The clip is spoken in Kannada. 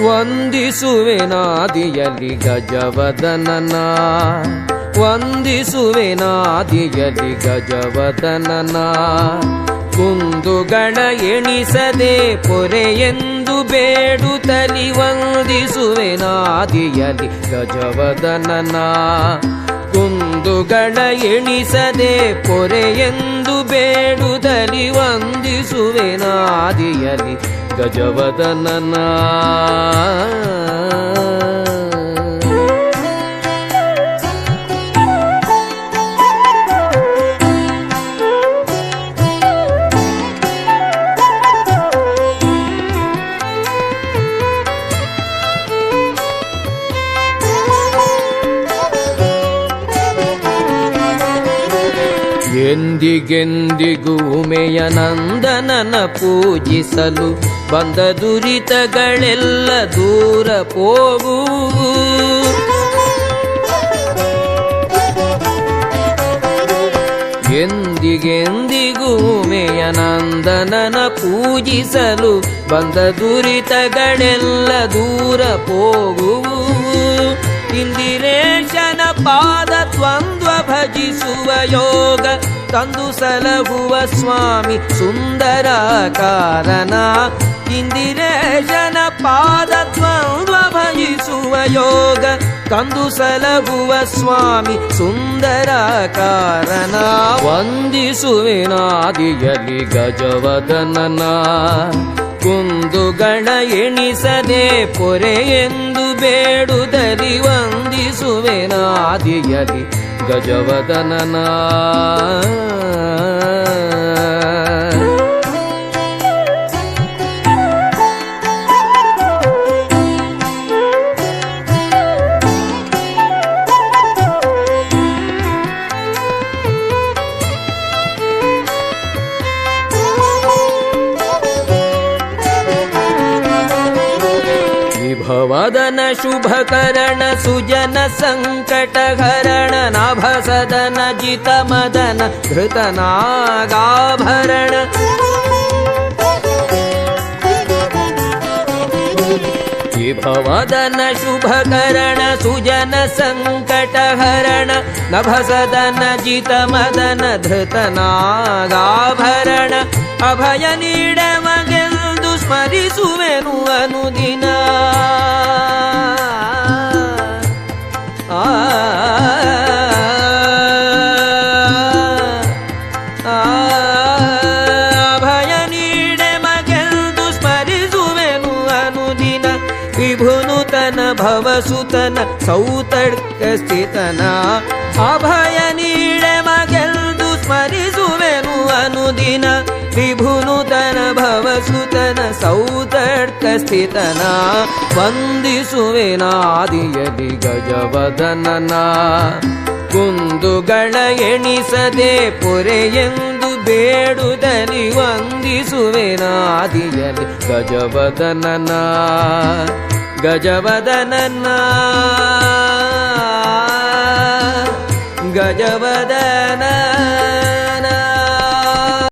ವಂದಿಸುವೆನಾದಿಯಲಿ ಗಜವದನನ ವಂದಿಸುವೆನಾದಿಯಲಿ ಗಜವದನನ ಕುಂದುಗಳ ಎಣಿಸದೆ ಪೊರೆಯೆಂದು ಬೇಡುತ್ತಲಿ ವಂದಿಸುವೆನಾದಿಯಲಿ ಗಜವದನನ ಕುಂದುಗಳ ಎಣಿಸದೆ ಪೊರೆಯೆಂದು ಬೇಡುತ್ತಲಿ ವಂದಿಸುವೆನಾದಿಯಲಿ ಗಜವದನನ ಎಂದಿಗೆಂದಿಗೂ ಉಮೆಯ ನಂದನನ ಪೂಜಿಸಲು ಬಂದ ದುರಿತಗಳೆಲ್ಲ ದೂರ ಹೋಗುವು. ಎಂದಿಗೆಂದಿಗೂ ಉಮೆಯ ನಂದನನ ಪೂಜಿಸಲು ಬಂದ ದುರಿತಗಳೆಲ್ಲ ದೂರ ಹೋಗುವು. ಇಂದಿರೇಶನ ಪಾದ ದ್ವಂದ್ವ ಭಜಿಸುವ ಯೋಗ ತಂದು ಸಲಹುವ ಸ್ವಾಮಿ ಸುಂದರ ಕಾರಣ. ಇಂದಿರೇಶನ ಪಾದ ದ್ವಂದ್ವ ಭಜಿಸುವ ಯೋಗ ತಂದು ಸಲಹುವ ಸ್ವಾಮಿ ಸುಂದರ ಕಾರಣ. ವಂದಿಸುವೆನಾದಿಯಲಿ ಗಜವದನನ ಕುಂದುಗಳ ಎಣಿಸದೆ ಪೊರೆಯೆಂದು ಬೇಡುತ್ತಲಿ ವಂದಿಸುವೆನಾದಿಯಲಿ ಗಜವದನನ. ಭವದನ ಶುಭಕರಣ ಸುಜನ ಸಂಕಟಹರಣ ನಾಭಸದನ ಜಿತ ಮದನ ಧೃತನಾಗಾಭರಣ. ಭವದನ ಶುಭಕರಣ ಸುಜನ ಸಂಕಟಹರಣ ನಭಸದನ ಜಿತ ಮದನ ಧೃತನಾಗಾಭರಣ. ಅಭಯ ನೀಡಮಗೆಂದು ಸ್ಮರಿಸುವೆನು ಅನುದಿನ. ಅಭಯ ನೀಡೆ ಮಗೆಂದು ಸ್ಮರಿಸುವೆನು ಅನುದಿನ. ವಿಭುನುತನ ಭವಸುತನ ಸೌತಡ್ಕ ಸ್ಥಿತನ. ಅಭಯ ನೀಡೆ ಮಗೆಂದು ಸ್ಮರಿಸುವೆನು ಅನುದಿನ. ವಿಭುನುತನ ಭವಸುತನ ಸೌತಡ್ಕ ಸ್ಥಿತನ. ವಂದಿಸುವೆನಾದಿಯಲಿ ಗಜವದನನ ಕುಂದುಗಳ ಎಣಿಸದೆ ಪೊರೆಯೆಂದು ಬೇಡುತ್ತಲಿ ವಂದಿಸುವೆನಾದಿಯಲಿ ಗಜವದನನ ಗಜವದನನ ಗಜವದನ.